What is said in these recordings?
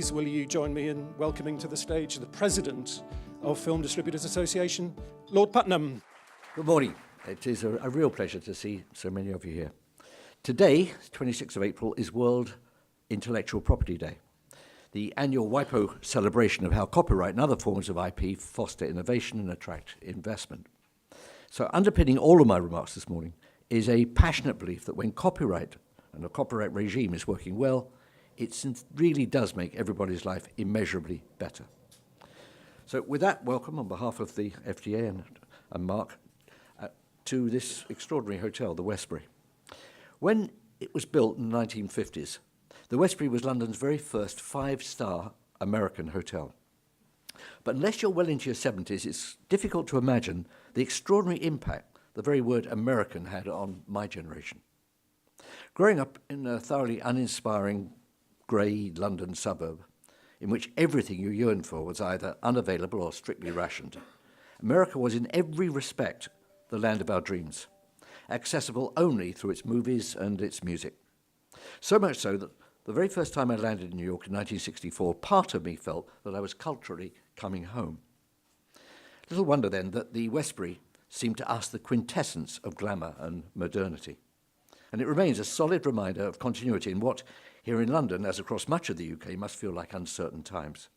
please will you join me in welcoming to the stage the President of Film Distributors Association, Lord Puttnam. Good morning. It is a real pleasure to see so many of you here. Today, 26th of April, is World Intellectual Property Day, the annual WIPO celebration of how copyright and other forms of IP foster innovation and attract investment. So underpinning all of my remarks this morning is a passionate belief that when copyright and a copyright regime is working well, it really does make everybody's life immeasurably better. So with that, welcome on behalf of the FDA and Mark to this extraordinary hotel, the Westbury. When it was built in the 1950s, the Westbury was London's very first five-star American hotel. But unless you're well into your 70s, it's difficult to imagine the extraordinary impact the very word American had on my generation. Growing up in a thoroughly uninspiring grey London suburb, in which everything you yearned for was either unavailable or strictly rationed, America was in every respect the land of our dreams, accessible only through its movies and its music. So much so that the very first time I landed in New York in 1964, part of me felt that I was culturally coming home. Little wonder then that the Westbury seemed to us the quintessence of glamour and modernity. And it remains a solid reminder of continuity in what, here in London, as across much of the UK, must feel like uncertain times.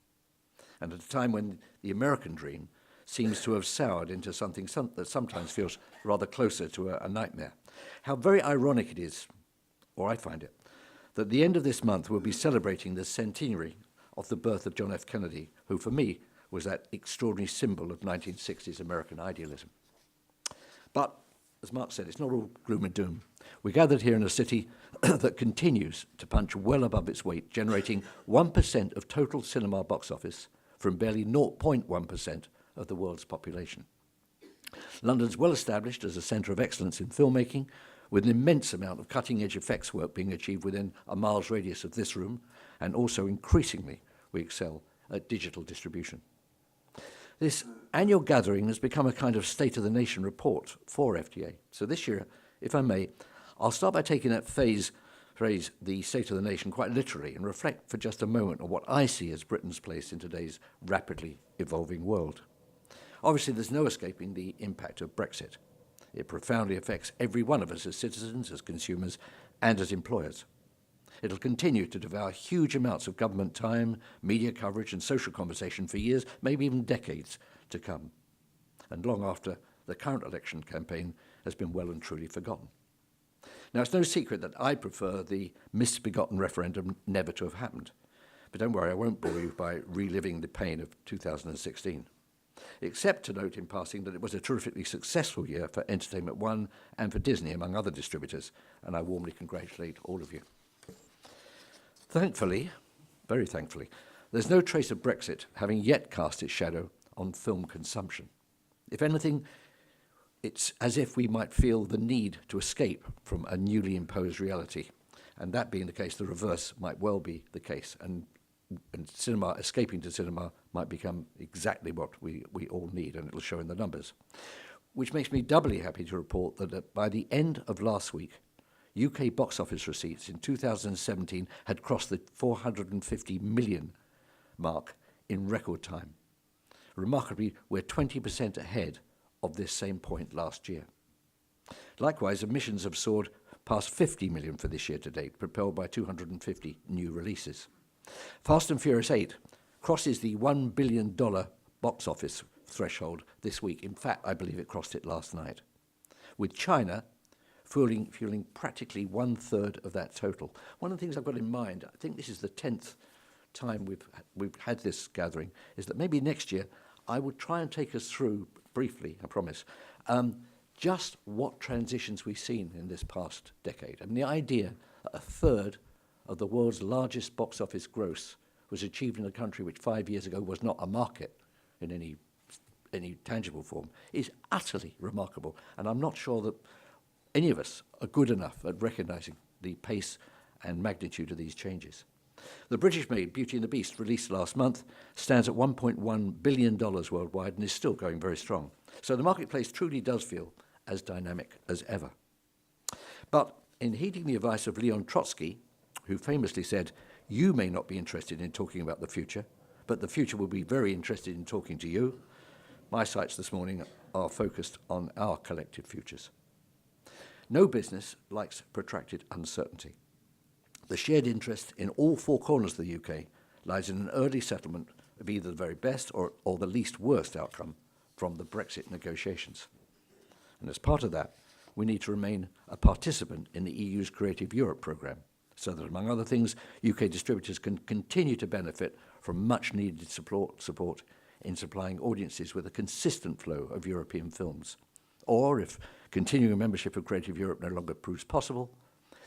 And at a time when the American dream seems to have soured into something that sometimes feels rather closer to a nightmare. How very ironic it is, or I find it, that at the end of this month we'll be celebrating the centenary of the birth of John F. Kennedy, who for me was that extraordinary symbol of 1960s American idealism. But, as Mark said, it's not all gloom and doom. We're gathered here in a city that continues to punch well above its weight, generating 1% of total cinema box office from barely 0.1% of the world's population. London's well established as a centre of excellence in filmmaking, with an immense amount of cutting-edge effects work being achieved within a mile's radius of this room, and also increasingly we excel at digital distribution. This annual gathering has become a kind of State of the Nation report for FDA. So this year, if I may, I'll start by taking that phrase, the State of the Nation, quite literally and reflect for just a moment on what I see as Britain's place in today's rapidly evolving world. Obviously, there's no escaping the impact of Brexit. It profoundly affects every one of us as citizens, as consumers, and as employers. It'll continue to devour huge amounts of government time, media coverage, and social conversation for years, maybe even decades to come, and long after the current election campaign has been well and truly forgotten. Now, it's no secret that I prefer the misbegotten referendum never to have happened. But don't worry, I won't bore you by reliving the pain of 2016. Except to note in passing that it was a terrifically successful year for Entertainment One and for Disney, among other distributors, and I warmly congratulate all of you. Thankfully, very thankfully, there's no trace of Brexit having yet cast its shadow on film consumption. If anything, it's as if we might feel the need to escape from a newly imposed reality, and that being the case, the reverse might well be the case, and cinema, escaping to cinema might become exactly what we all need, and it'll show in the numbers. Which makes me doubly happy to report that by the end of last week, UK box office receipts in 2017 had crossed the 450 million mark in record time. Remarkably, we're 20% ahead of this same point last year. Likewise, admissions have soared past 50 million for this year to date, propelled by 250 new releases. Fast and Furious 8 crosses the $1 billion box office threshold this week. In fact, I believe it crossed it last night, with China fueling practically one-third of that total. One of the things I've got in mind, I think this is the 10th time we've had this gathering, is that maybe next year I would try and take us through, briefly, I promise, just what transitions we've seen in this past decade. I mean, the idea that a third of the world's largest box office gross was achieved in a country which 5 years ago was not a market in any tangible form is utterly remarkable. And I'm not sure that any of us are good enough at recognizing the pace and magnitude of these changes. The British-made Beauty and the Beast, released last month, stands at $1.1 billion worldwide and is still going very strong. So the marketplace truly does feel as dynamic as ever. But in heeding the advice of Leon Trotsky, who famously said, You may not be interested in talking about the future, but the future will be very interested in talking to you. My sights this morning are focused on our collective futures. No business likes protracted uncertainty. The shared interest in all four corners of the UK lies in an early settlement of either the very best or the least worst outcome from the Brexit negotiations. And as part of that, we need to remain a participant in the EU's Creative Europe programme, so that, among other things, UK distributors can continue to benefit from much-needed support in supplying audiences with a consistent flow of European films. Or, if continuing membership of Creative Europe no longer proves possible,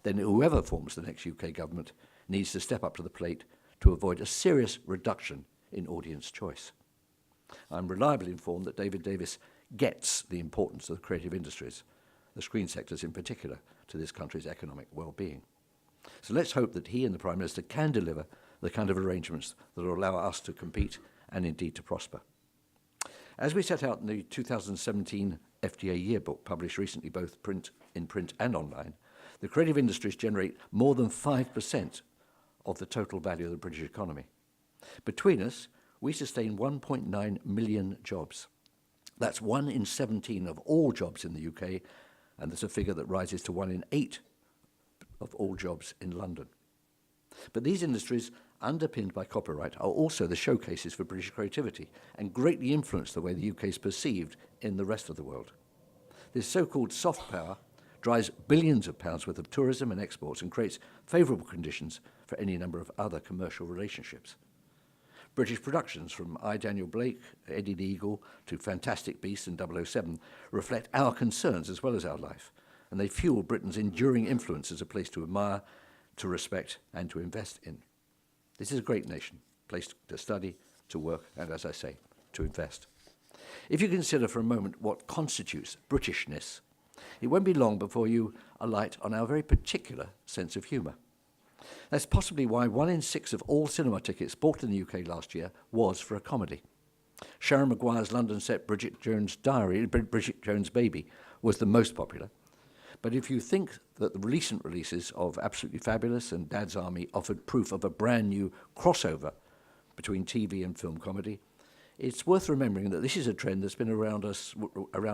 then whoever forms the next UK government needs to step up to the plate to avoid a serious reduction in audience choice. I'm reliably informed that David Davis gets the importance of the creative industries, the screen sectors in particular, to this country's economic well-being. So let's hope that he and the Prime Minister can deliver the kind of arrangements that will allow us to compete and indeed to prosper. As we set out in the 2017 FDA yearbook, published recently both in print and online, the creative industries generate more than 5% of the total value of the British economy. Between us, we sustain 1.9 million jobs. That's 1 in 17 of all jobs in the UK, and that's a figure that rises to 1 in 8 of all jobs in London. But these industries, underpinned by copyright, are also the showcases for British creativity and greatly influence the way the UK is perceived in the rest of the world. This so-called soft power drives billions of pounds worth of tourism and exports and creates favourable conditions for any number of other commercial relationships. British productions, from I, Daniel Blake, Eddie the Eagle, to Fantastic Beasts and 007, reflect our concerns as well as our life, and they fuel Britain's enduring influence as a place to admire, to respect, and to invest in. This is a great nation, a place to study, to work, and, as I say, to invest. If you consider for a moment what constitutes Britishness, it won't be long before you alight on our very particular sense of humour. That's possibly why 1 in 6 of all cinema tickets bought in the UK last year was for a comedy. Sharon Maguire's London set Bridget Jones' Baby was the most popular. But if you think that the recent releases of Absolutely Fabulous and Dad's Army offered proof of a brand new crossover between TV and film comedy, it's worth remembering that this is a trend that's been around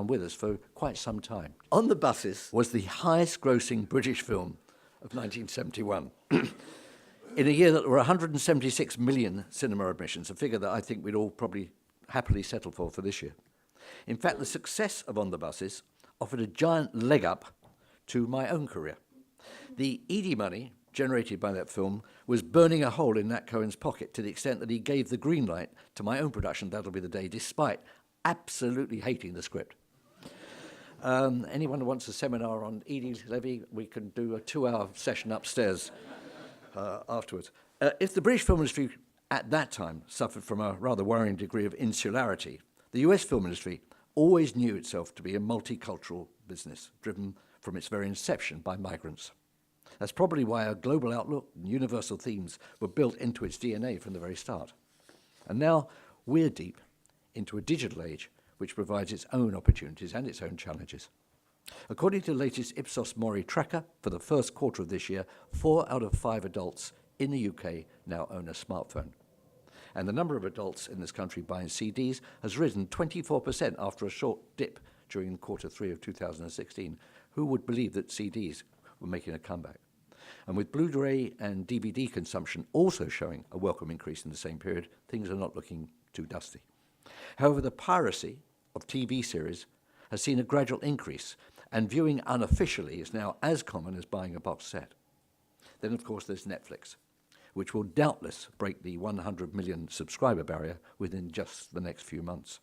with us for quite some time. On the Buses was the highest grossing British film of 1971. In a year that there were 176 million cinema admissions, a figure that I think we'd all probably happily settle for this year. In fact, the success of On the Buses offered a giant leg up to my own career. The Edie money generated by that film was burning a hole in Nat Cohen's pocket, to the extent that he gave the green light to my own production, That'll Be the Day, despite absolutely hating the script. Anyone who wants a seminar on Edie Levy, we can do a 2-hour session upstairs afterwards. If the British film industry at that time suffered from a rather worrying degree of insularity, the US film industry always knew itself to be a multicultural business, driven from its very inception by migrants. That's probably why a global outlook and universal themes were built into its DNA from the very start. And now we're deep into a digital age which provides its own opportunities and its own challenges. According to the latest Ipsos Mori tracker, for the first quarter of this year, 4 out of 5 adults in the UK now own a smartphone. And the number of adults in this country buying CDs has risen 24% after a short dip during quarter 3 of 2016. Who would believe that CDs were making a comeback? And with Blu-ray and DVD consumption also showing a welcome increase in the same period, things are not looking too dusty. However, the piracy of TV series has seen a gradual increase, and viewing unofficially is now as common as buying a box set. Then, of course, there's Netflix, which will doubtless break the 100 million subscriber barrier within just the next few months.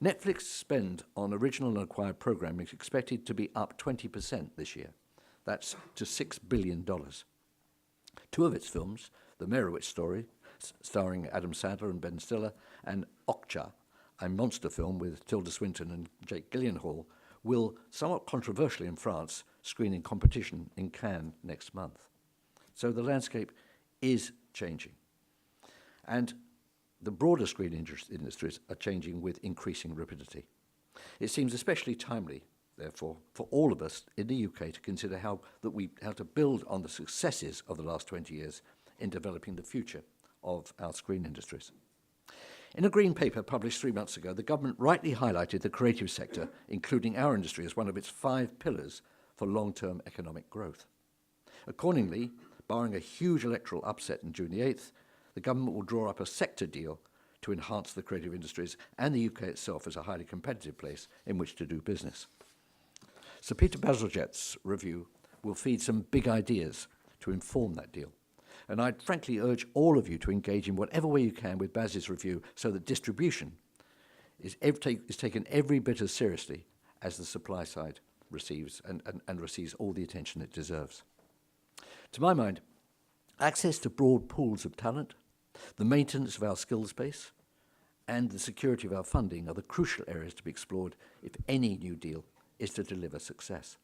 Netflix spend on original and acquired programming is expected to be up 20% this year. That's to $6 billion. 2 of its films, The Meyerowitz Story, starring Adam Sandler and Ben Stiller, and Okja, a monster film with Tilda Swinton and Jake Gyllenhaal, will, somewhat controversially in France, screen in competition in Cannes next month. So the landscape is changing. And the broader screen industries are changing with increasing rapidity. It seems especially timely, therefore, for all of us in the UK to consider how to build on the successes of the last 20 years in developing the future of our screen industries. In a green paper published 3 months ago, the government rightly highlighted the creative sector, including our industry, as one of its 5 pillars for long-term economic growth. Accordingly, barring a huge electoral upset on June the 8th, the government will draw up a sector deal to enhance the creative industries and the UK itself as a highly competitive place in which to do business. Sir Peter Bazalgette's review will feed some big ideas to inform that deal. And I'd frankly urge all of you to engage in whatever way you can with Baz's review so that distribution is taken every bit as seriously as the supply side receives and receives all the attention it deserves. To my mind, access to broad pools of talent, the maintenance of our skills base, and the security of our funding are the crucial areas to be explored if any new deal is to deliver success.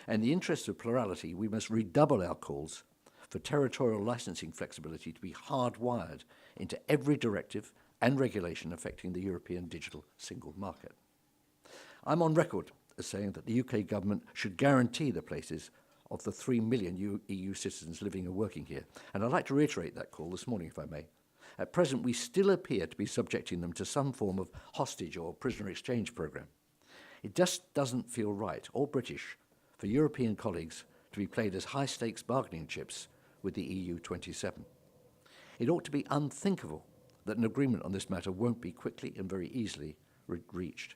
And in the interest of plurality, we must redouble our calls for territorial licensing flexibility to be hardwired into every directive and regulation affecting the European digital single market. I'm on record as saying that the UK government should guarantee the places of the 3 million EU citizens living and working here. And I'd like to reiterate that call this morning, if I may. At present, we still appear to be subjecting them to some form of hostage or prisoner exchange programme. It just doesn't feel right or British for European colleagues to be played as high-stakes bargaining chips with the EU 27. It ought to be unthinkable that an agreement on this matter won't be quickly and very easily reached.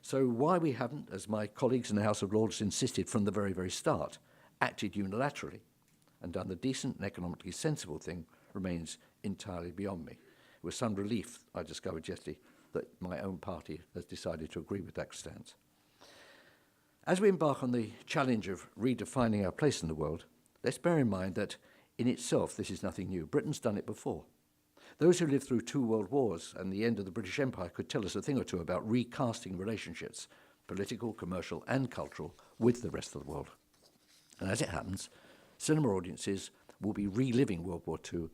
So why we haven't, as my colleagues in the House of Lords insisted from the very, very start, acted unilaterally and done the decent and economically sensible thing remains entirely beyond me. It was some relief, I discovered yesterday, that my own party has decided to agree with that stance. As we embark on the challenge of redefining our place in the world, let's bear in mind that in itself this is nothing new. Britain's done it before. Those who lived through 2 world wars and the end of the British Empire could tell us a thing or two about recasting relationships, political, commercial and cultural, with the rest of the world. And as it happens, cinema audiences will be reliving World War II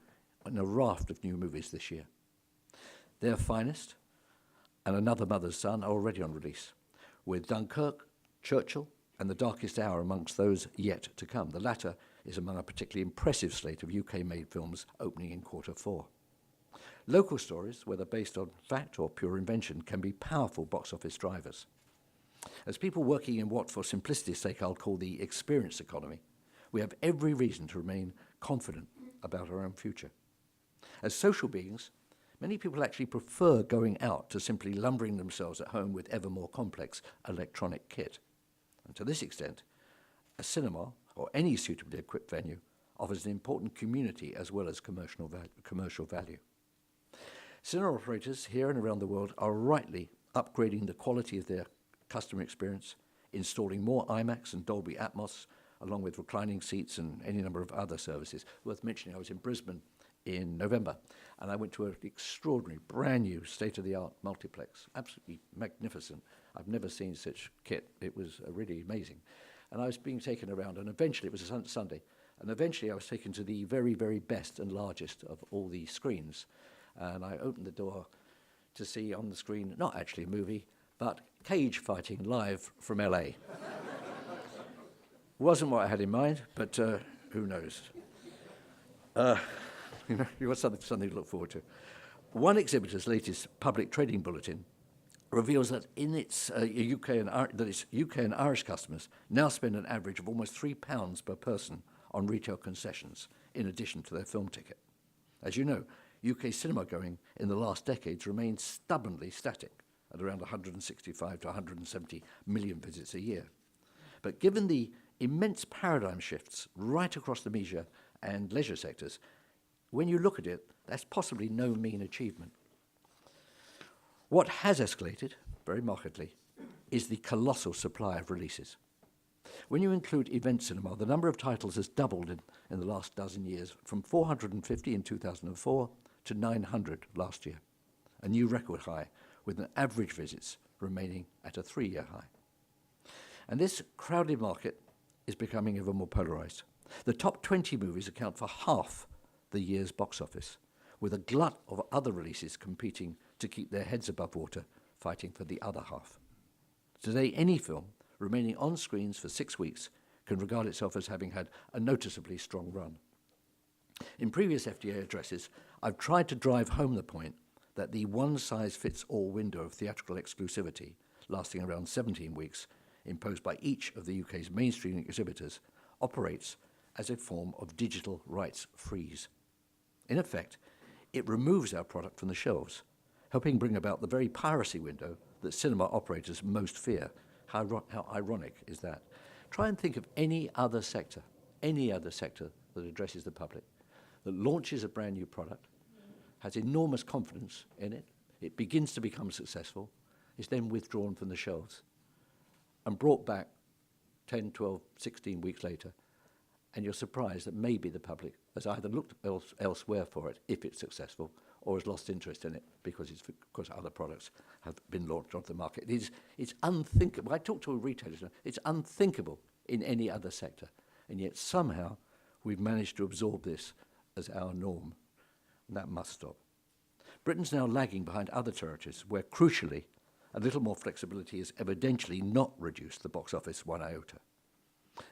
in a raft of new movies this year. Their Finest and Another Mother's Son are already on release, with Dunkirk, Churchill and The Darkest Hour amongst those yet to come. The latter is among a particularly impressive slate of UK-made films opening in Q4. Local stories, whether based on fact or pure invention, can be powerful box office drivers. As people working in what, for simplicity's sake, I'll call the experience economy, we have every reason to remain confident about our own future. As social beings, many people actually prefer going out to simply lumbering themselves at home with ever more complex electronic kit. And to this extent, a cinema, or any suitably equipped venue, offers an important community as well as commercial value. Cinema operators here and around the world are rightly upgrading the quality of their customer experience, installing more IMAX and Dolby Atmos, along with reclining seats and any number of other services. Worth mentioning, I was in Brisbane in November, and I went to an extraordinary, brand new, state-of-the-art multiplex, absolutely magnificent. I've never seen such kit. It was really amazing. And I was being taken around, and eventually, it was a Sunday, and eventually I was taken to the very, very best and largest of all the screens. And I opened the door to see on the screen, not actually a movie, but cage fighting live from LA. Wasn't what I had in mind, but who knows? You got something to look forward to. One exhibitor's latest public trading bulletin reveals that in its UK and Irish customers now spend an average of almost £3 per person on retail concessions, in addition to their film ticket. As you know, UK cinema going in the last decades remains stubbornly static at around 165 to 170 million visits a year. But given the immense paradigm shifts right across the media and leisure sectors, when you look at it, that's possibly no mean achievement. What has escalated, very markedly, is the colossal supply of releases. When you include event cinema, the number of titles has doubled in the last dozen years, from 450 in 2004 to 900 last year, a new record high, with an average visits remaining at a 3-year high. And this crowded market is becoming ever more polarised. The top 20 movies account for half the year's box office, with a glut of other releases competing to keep their heads above water, fighting for the other half. Today, any film remaining on screens for 6 weeks can regard itself as having had a noticeably strong run. In previous FDA addresses, I've tried to drive home the point that the one-size-fits-all window of theatrical exclusivity, lasting around 17 weeks, imposed by each of the UK's mainstream exhibitors, operates as a form of digital rights freeze. In effect, it removes our product from the shelves, helping bring about the very piracy window that cinema operators most fear. How ironic is that? Try and think of any other sector that addresses the public, that launches a brand new product, has enormous confidence in it, it begins to become successful, is then withdrawn from the shelves and brought back 10, 12, 16 weeks later, and you're surprised that maybe the public has either looked elsewhere for it if it's successful, or has lost interest in it because other products have been launched onto the market. It's unthinkable. I talk to retailers now. It's unthinkable in any other sector, and yet somehow we've managed to absorb this as our norm, and that must stop. Britain's now lagging behind other territories where, crucially, a little more flexibility has evidently not reduced the box office one iota.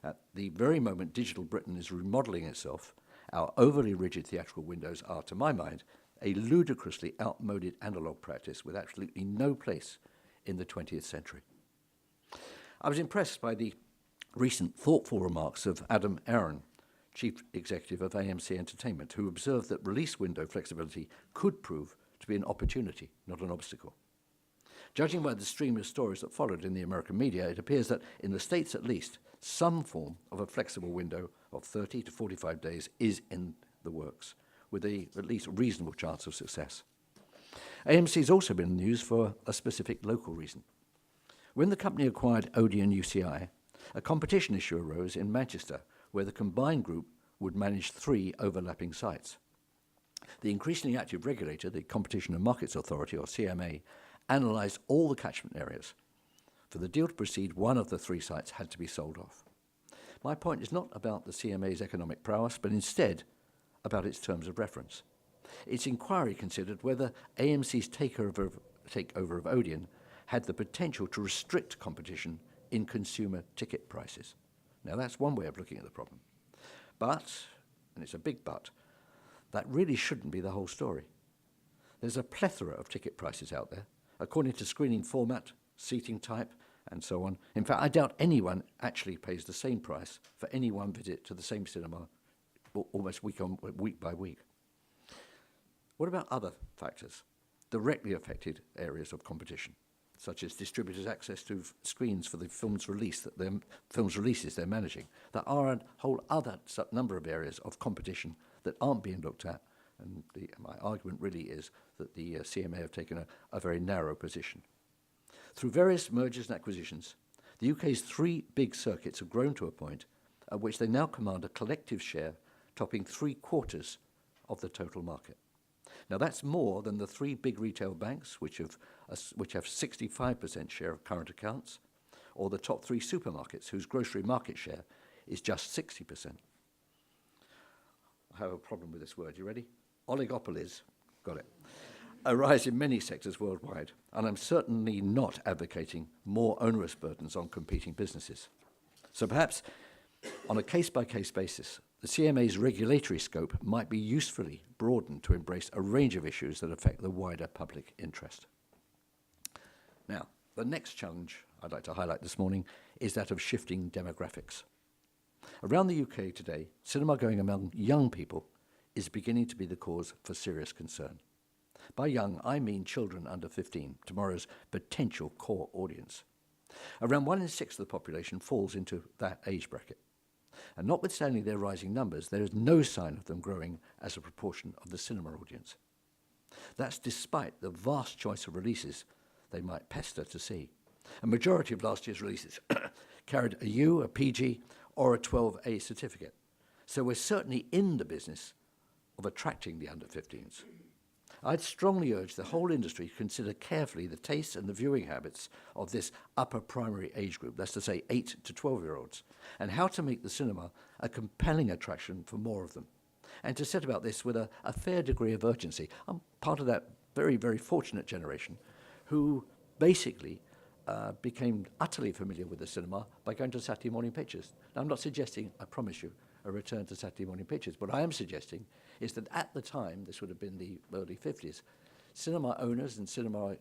At the very moment digital Britain is remodelling itself, our overly rigid theatrical windows are, to my mind, a ludicrously outmoded analogue practice with absolutely no place in the 20th century. I was impressed by the recent thoughtful remarks of Adam Aaron, Chief Executive of AMC Entertainment, who observed that release window flexibility could prove to be an opportunity, not an obstacle. Judging by the stream of stories that followed in the American media, it appears that, in the States at least, some form of a flexible window of 30 to 45 days is in the works, with at least reasonable chance of success. AMC has also been in the news for a specific local reason. When the company acquired Odeon UCI, a competition issue arose in Manchester, where the combined group would manage 3 overlapping sites. The increasingly active regulator, the Competition and Markets Authority, or CMA, analysed all the catchment areas. For the deal to proceed, one of the 3 sites had to be sold off. My point is not about the CMA's economic prowess, but instead about its terms of reference. Its inquiry considered whether AMC's takeover of Odeon had the potential to restrict competition in consumer ticket prices. Now, that's one way of looking at the problem. But, and it's a big but, that really shouldn't be the whole story. There's a plethora of ticket prices out there, according to screening format, seating type, and so on. In fact, I doubt anyone actually pays the same price for any one visit to the same cinema almost week by week. What about other factors directly affected areas of competition, such as distributors' access to screens for the film's releases they're managing? There are a whole other number of areas of competition that aren't being looked at, and my argument really is that the CMA have taken a very narrow position. Through various mergers and acquisitions, the UK's 3 big circuits have grown to a point at which they now command a collective share topping 3/4 of the total market. Now, that's more than the 3 big retail banks, which have 65% share of current accounts, or the top 3 supermarkets, whose grocery market share is just 60%. I have a problem with this word. You ready? Oligopolies, got it, arise in many sectors worldwide, and I'm certainly not advocating more onerous burdens on competing businesses. So perhaps, on a case-by-case basis, the CMA's regulatory scope might be usefully broadened to embrace a range of issues that affect the wider public interest. Now, the next challenge I'd like to highlight this morning is that of shifting demographics. Around the UK today, cinema going among young people is beginning to be the cause for serious concern. By young, I mean children under 15, tomorrow's potential core audience. Around 1 in 6 of the population falls into that age bracket. And notwithstanding their rising numbers, there is no sign of them growing as a proportion of the cinema audience. That's despite the vast choice of releases they might pester to see. A majority of last year's releases carried a U, a PG, or a 12A certificate. So we're certainly in the business of attracting the under-15s. I'd strongly urge the whole industry to consider carefully the tastes and the viewing habits of this upper primary age group, that's to say 8 to 12-year-olds, and how to make the cinema a compelling attraction for more of them, and to set about this with a fair degree of urgency. I'm part of that very, very fortunate generation who basically became utterly familiar with the cinema by going to Saturday morning pictures. Now, I'm not suggesting, I promise you, a return to Saturday morning pictures. What I am suggesting is that at the time, this would have been the early 50s, cinema owners and cinema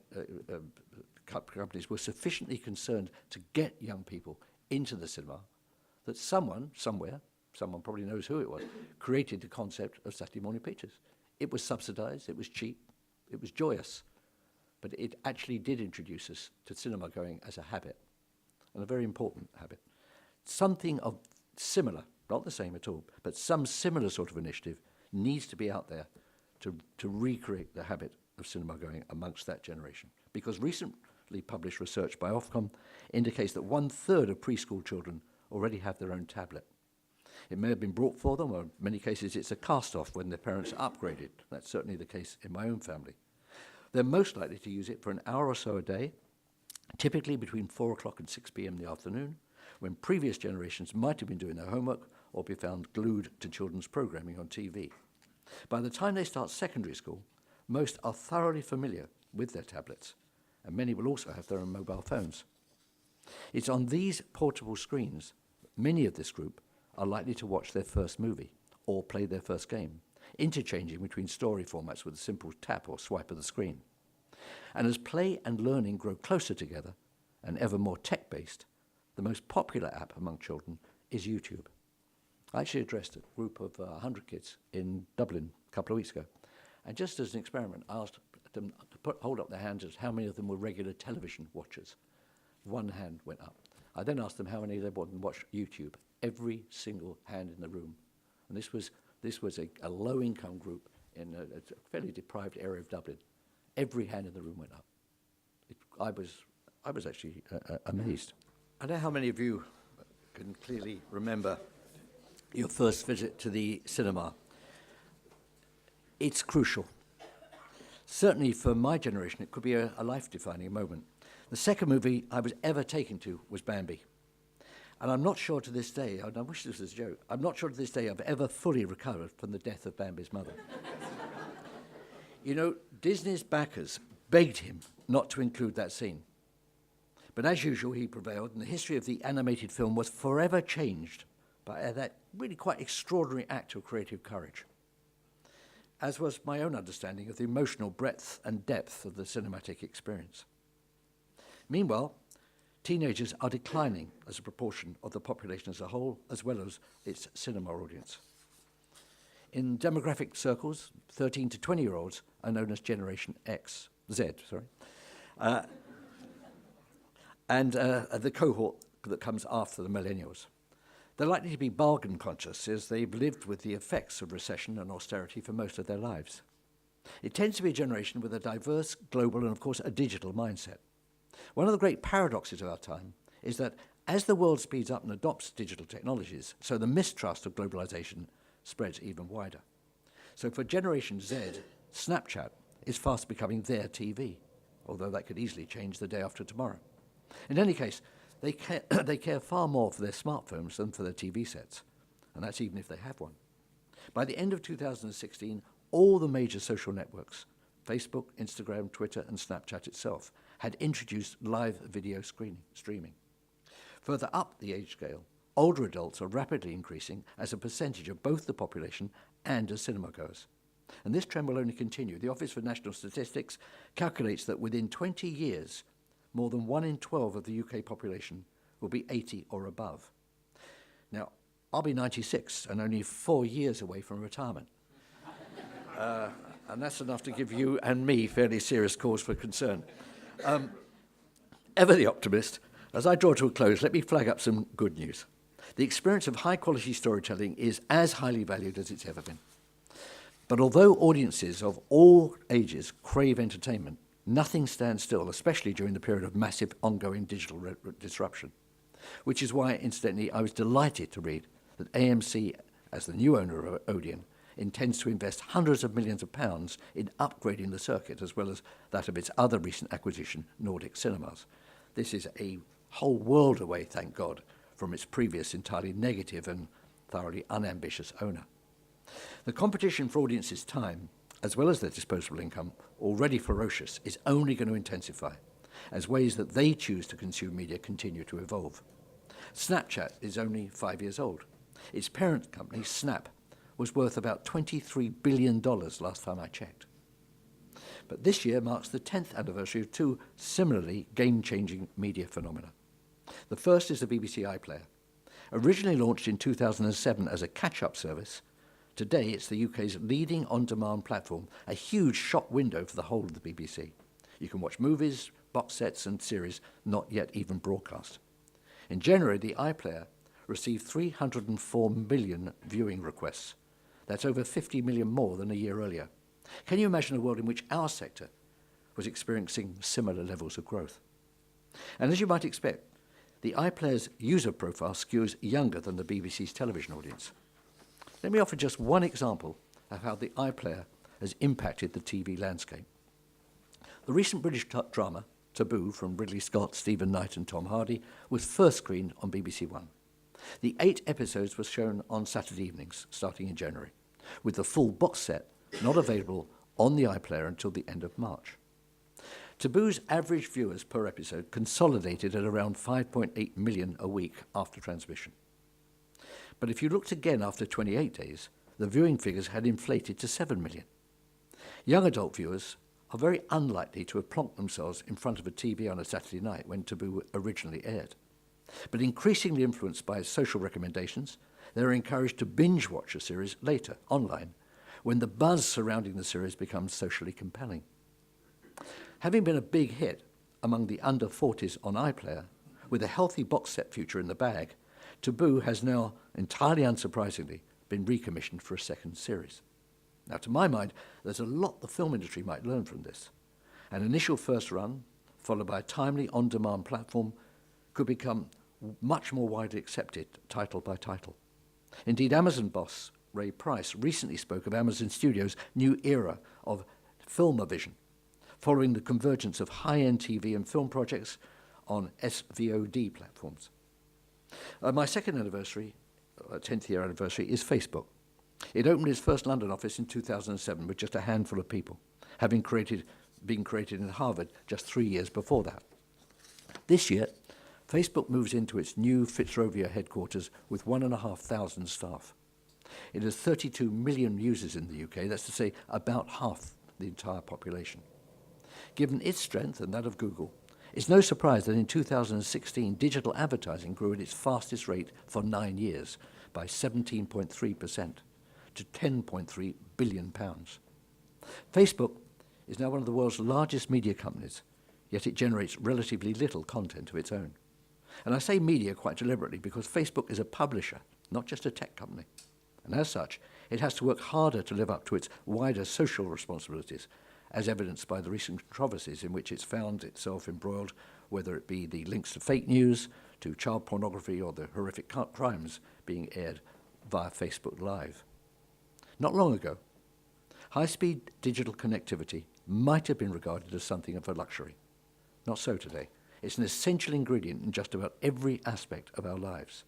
companies were sufficiently concerned to get young people into the cinema that someone, somewhere, someone probably knows who it was, created the concept of Saturday morning pictures. It was subsidized, it was cheap, it was joyous, but it actually did introduce us to cinema going as a habit, and a very important habit. Something of similar, not the same at all, but some similar sort of initiative needs to be out there to recreate the habit of cinema going amongst that generation. Because recently published research by Ofcom indicates that 1/3 of preschool children already have their own tablet. It may have been brought for them, or in many cases it's a cast-off when their parents are upgraded. That's certainly the case in my own family. They're most likely to use it for an hour or so a day, typically between 4 o'clock and 6 p.m. in the afternoon, when previous generations might have been doing their homework or be found glued to children's programming on TV. By the time they start secondary school, most are thoroughly familiar with their tablets, and many will also have their own mobile phones. It's on these portable screens many of this group are likely to watch their first movie or play their first game, interchanging between story formats with a simple tap or swipe of the screen. And as play and learning grow closer together and ever more tech-based, the most popular app among children is YouTube. I actually addressed a group of 100 kids in Dublin a couple of weeks ago, and just as an experiment, I asked them to hold up their hands as how many of them were regular television watchers. One hand went up. I then asked them how many they wanted to watch YouTube. Every single hand in the room. And this was a low-income group in a fairly deprived area of Dublin. Every hand in the room went up. I was actually amazed. I know how many of you can clearly remember your first visit to the cinema. It's crucial. Certainly for my generation, it could be a life-defining moment. The second movie I was ever taken to was Bambi. And I'm not sure to this day, and I wish this was a joke, I'm not sure to this day I've ever fully recovered from the death of Bambi's mother. You know, Disney's backers begged him not to include that scene. But as usual, he prevailed, and the history of the animated film was forever changed by that really quite extraordinary act of creative courage, as was my own understanding of the emotional breadth and depth of the cinematic experience. Meanwhile, teenagers are declining as a proportion of the population as a whole, as well as its cinema audience. In demographic circles, 13 to 20-year-olds are known as Generation Z, and the cohort that comes after the millennials. They're likely to be bargain conscious as they've lived with the effects of recession and austerity for most of their lives. It tends to be a generation with a diverse, global, and of course a digital mindset. One of the great paradoxes of our time is that as the world speeds up and adopts digital technologies, so the mistrust of globalization spreads even wider. So for Generation Z, Snapchat is fast becoming their TV, although that could easily change the day after tomorrow. In any case, they care far more for their smartphones than for their TV sets, and that's even if they have one. By the end of 2016, all the major social networks, Facebook, Instagram, Twitter, and Snapchat itself, had introduced live video streaming. Further up the age scale, older adults are rapidly increasing as a percentage of both the population and as cinema goers. And this trend will only continue. The Office for National Statistics calculates that within 20 years, more than 1 in 12 of the UK population will be 80 or above. Now, I'll be 96 and only 4 years away from retirement. And that's enough to give you and me fairly serious cause for concern. Ever the optimist, as I draw to a close, let me flag up some good news. The experience of high-quality storytelling is as highly valued as it's ever been. But although audiences of all ages crave entertainment, nothing stands still, especially during the period of massive ongoing digital disruption. Which is why, incidentally, I was delighted to read that AMC, as the new owner of Odeon, intends to invest hundreds of millions of pounds in upgrading the circuit, as well as that of its other recent acquisition, Nordic Cinemas. This is a whole world away, thank God, from its previous entirely negative and thoroughly unambitious owner. The competition for audiences' time, as well as their disposable income, already ferocious, is only going to intensify as ways that they choose to consume media continue to evolve. Snapchat is only 5 years old. Its parent company, Snap, was worth about $23 billion last time I checked. But this year marks the 10th anniversary of two similarly game-changing media phenomena. The first is the BBC iPlayer. Originally launched in 2007 as a catch-up service, today it's the UK's leading on-demand platform, a huge shop window for the whole of the BBC. You can watch movies, box sets and series not yet even broadcast. In January, the iPlayer received 304 million viewing requests. That's over 50 million more than a year earlier. Can you imagine a world in which our sector was experiencing similar levels of growth? And as you might expect, the iPlayer's user profile skews younger than the BBC's television audience. Let me offer just one example of how the iPlayer has impacted the TV landscape. The recent British drama, Taboo, from Ridley Scott, Stephen Knight and Tom Hardy, was first screened on BBC One. The 8 episodes were shown on Saturday evenings, starting in January, with the full box set not available on the iPlayer until the end of March. Taboo's average viewers per episode consolidated at around 5.8 million a week after transmission. But if you looked again after 28 days, the viewing figures had inflated to 7 million. Young adult viewers are very unlikely to have plonked themselves in front of a TV on a Saturday night when Taboo originally aired. But increasingly influenced by social recommendations, they're encouraged to binge watch a series later, online, when the buzz surrounding the series becomes socially compelling. Having been a big hit among the under-40s on iPlayer, with a healthy box set future in the bag, Taboo has now, entirely unsurprisingly, been recommissioned for a second series. Now, to my mind, there's a lot the film industry might learn from this. An initial first run, followed by a timely on-demand platform, could become much more widely accepted title by title. Indeed, Amazon boss Ray Price recently spoke of Amazon Studios' new era of filmovision, following the convergence of high-end TV and film projects on SVOD platforms. My second anniversary, 10th year anniversary, is Facebook. It opened its first London office in 2007 with just a handful of people, having been created in Harvard just 3 years before that. This year, Facebook moves into its new Fitzrovia headquarters with 1,500 staff. It has 32 million users in the UK, that's to say about half the entire population. Given its strength and that of Google, it's no surprise that in 2016 digital advertising grew at its fastest rate for 9 years by 17.3% to £10.3 billion. Facebook is now one of the world's largest media companies, yet it generates relatively little content of its own. And I say media quite deliberately because Facebook is a publisher, not just a tech company. And as such, it has to work harder to live up to its wider social responsibilities, as evidenced by the recent controversies in which it's found itself embroiled, whether it be the links to fake news, to child pornography, or the horrific crimes being aired via Facebook Live. Not long ago, high-speed digital connectivity might have been regarded as something of a luxury. Not so today. It's an essential ingredient in just about every aspect of our lives.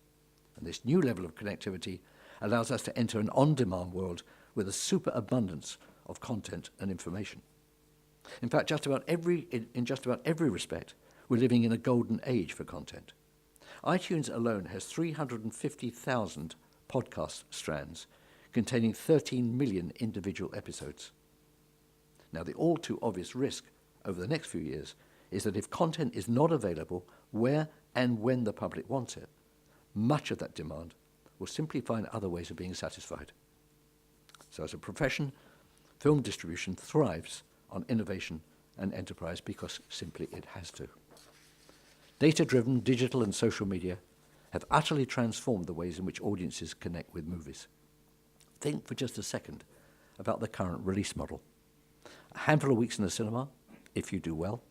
And this new level of connectivity allows us to enter an on-demand world with a superabundance of content and information. In fact, in just about every respect, we're living in a golden age for content. iTunes alone has 350,000 podcast strands containing 13 million individual episodes. Now, the all-too-obvious risk over the next few years is that if content is not available where and when the public wants it, much of that demand will simply find other ways of being satisfied. So as a profession, film distribution thrives on innovation and enterprise because simply it has to. Data-driven digital and social media have utterly transformed the ways in which audiences connect with movies. Think for just a second about the current release model. A handful of weeks in the cinema, if you do well,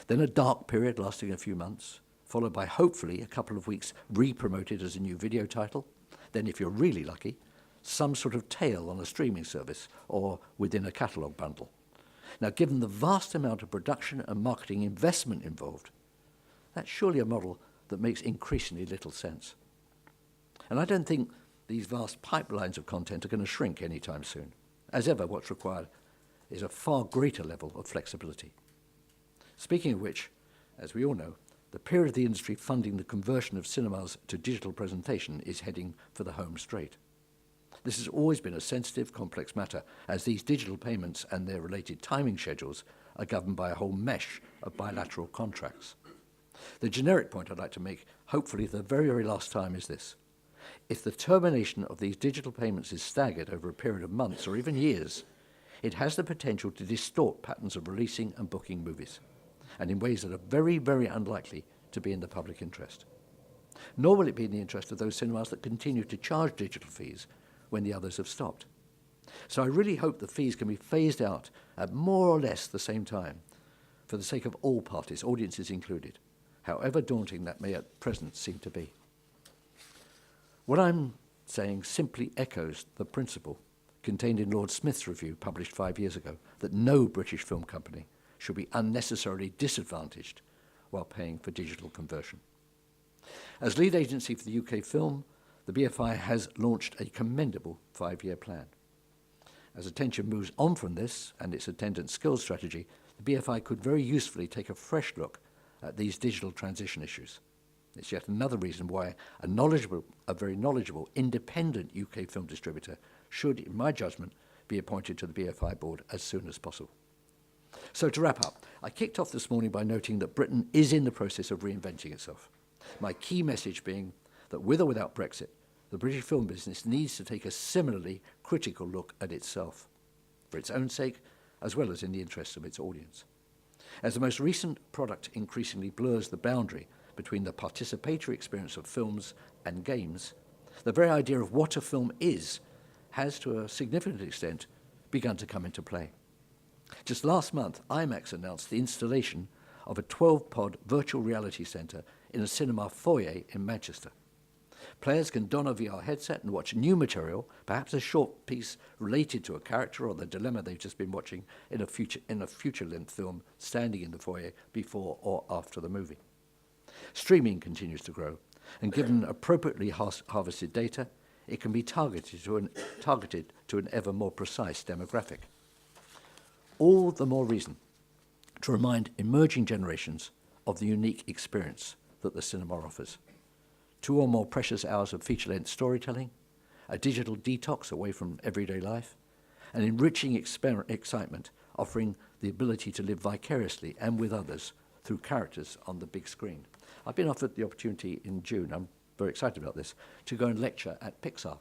then a dark period lasting a few months, followed by hopefully a couple of weeks re-promoted as a new video title, then if you're really lucky, some sort of tail on a streaming service or within a catalogue bundle. Now, given the vast amount of production and marketing investment involved, that's surely a model that makes increasingly little sense. And I don't think these vast pipelines of content are going to shrink anytime soon. As ever, what's required is a far greater level of flexibility. Speaking of which, as we all know, the period of the industry funding the conversion of cinemas to digital presentation is heading for the home straight. This has always been a sensitive, complex matter, as these digital payments and their related timing schedules are governed by a whole mesh of bilateral contracts. The generic point I'd like to make, hopefully the very, very last time, is this. If the termination of these digital payments is staggered over a period of months or even years, it has the potential to distort patterns of releasing and booking movies, and in ways that are very, very unlikely to be in the public interest. Nor will it be in the interest of those cinemas that continue to charge digital fees when the others have stopped. So I really hope the fees can be phased out at more or less the same time, for the sake of all parties, audiences included, however daunting that may at present seem to be. What I'm saying simply echoes the principle contained in Lord Smith's review published 5 years ago, that no British film company should be unnecessarily disadvantaged while paying for digital conversion. As lead agency for the UK film, the BFI has launched a commendable 5-year plan. As attention moves on from this and its attendant skills strategy, the BFI could very usefully take a fresh look at these digital transition issues. It's yet another reason why a very knowledgeable, independent UK film distributor should, in my judgment, be appointed to the BFI board as soon as possible. So to wrap up, I kicked off this morning by noting that Britain is in the process of reinventing itself. My key message being that with or without Brexit, the British film business needs to take a similarly critical look at itself, for its own sake, as well as in the interests of its audience. As the most recent product increasingly blurs the boundary between the participatory experience of films and games, the very idea of what a film is has, to a significant extent, begun to come into play. Just last month, IMAX announced the installation of a 12-pod virtual reality centre in a cinema foyer in Manchester. Players can don a VR headset and watch new material, perhaps a short piece related to a character or the dilemma they've just been watching in a feature-length film standing in the foyer before or after the movie. Streaming continues to grow, and given appropriately harvested data, it can be targeted to an ever more precise demographic. All the more reason to remind emerging generations of the unique experience that the cinema offers. 2 or more precious hours of feature-length storytelling, a digital detox away from everyday life, an enriching excitement offering the ability to live vicariously and with others through characters on the big screen. I've been offered the opportunity in June, I'm very excited about this, to go and lecture at Pixar.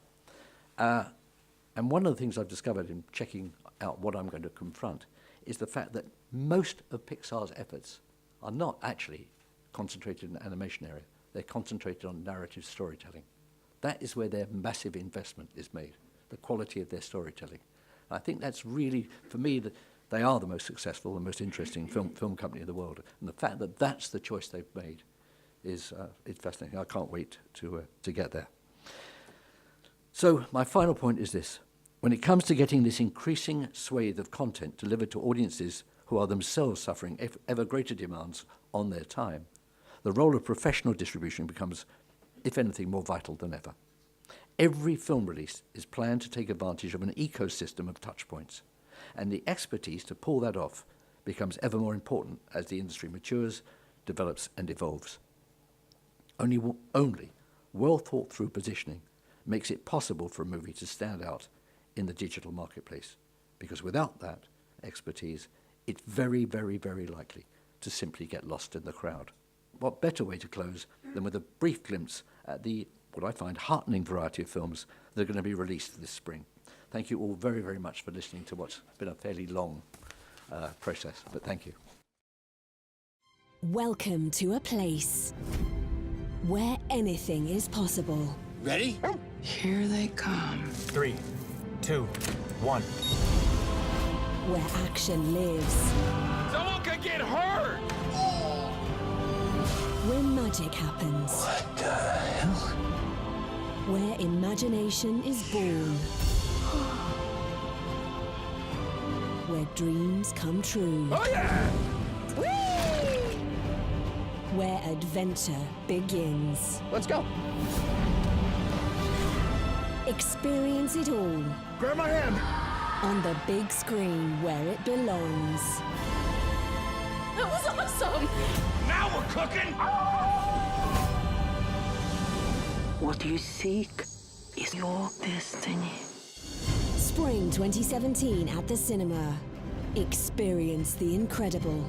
And one of the things I've discovered in checking out what I'm going to confront is the fact that most of Pixar's efforts are not actually concentrated in the animation area. They're concentrated on narrative storytelling. That is where their massive investment is made, the quality of their storytelling. I think that's really, for me, they are the most successful and most interesting film company in the world. And the fact that that's the choice they've made is it's fascinating. I can't wait to get there. So my final point is this. When it comes to getting this increasing swathe of content delivered to audiences who are themselves suffering ever greater demands on their time, the role of professional distribution becomes, if anything, more vital than ever. Every film release is planned to take advantage of an ecosystem of touchpoints, and the expertise to pull that off becomes ever more important as the industry matures, develops, and evolves. Only well-thought-through positioning makes it possible for a movie to stand out in the digital marketplace, because without that expertise, it's very, very, very likely to simply get lost in the crowd. What better way to close than with a brief glimpse at what I find heartening variety of films that are going to be released this spring. Thank you all very, very much for listening to what's been a fairly long process, but thank you. Welcome to a place where anything is possible. Ready? Here they come. 3, 2, 1. Where action lives. Someone could get hurt! Where magic happens. What the hell? Where imagination is born. Where dreams come true. Oh yeah! Whee! Where adventure begins. Let's go. Experience it all Grab my hand. on the big screen where it belongs. That was awesome! Now we're cooking! What you seek is your destiny. Spring 2017 at the cinema. Experience the incredible.